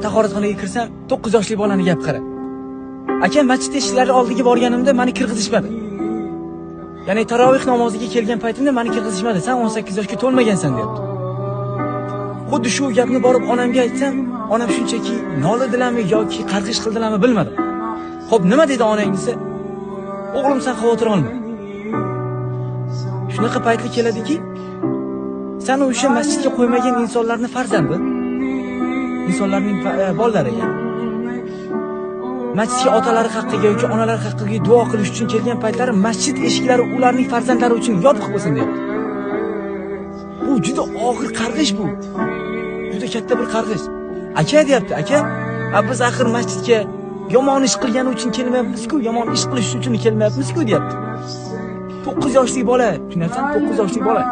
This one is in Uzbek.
tahoratxonaga kirsam, 9 yoshli bolani gap qara. Aka, masjid eshiklari oldiga borganimda meni kirgizishmadi. Ya'ni tarovih namoziga kelgan paytimda meni kirgizishmadi. Sen 18 yoshga to'lmagansan, deyapti. Xuddi shu gapni borib onamga aytsam, onam shunchaki nolidilarmi yoki qarg'ish qildilarmi bilmadim. Xo'p, nima dedi onang desa, o'g'lim sen xavotir olma. Shunaqa paytli keladiki, sen o'sha masjidga qo'ymagan insonlarning farzandi, insonlarning bolalari yani. Masjidga otalari haqqiga yoki onalari haqqiga duo qilish uchun kelgan paytlari masjid eshiklari ularning farzandlari uchun yopiq bo'lsin deyapti. Bu juda og'ir qarg'ish bu. Juda katta bir qarg'ish. Aka deyapti, aka, biz axir masjidga yomon ish qilgani uchun kelmayapmiz-ku, yomon ish qilish uchun kelmayapmiz-ku deyapti. 9 yoshli bola, tushunarsan? 9 yoshli bola.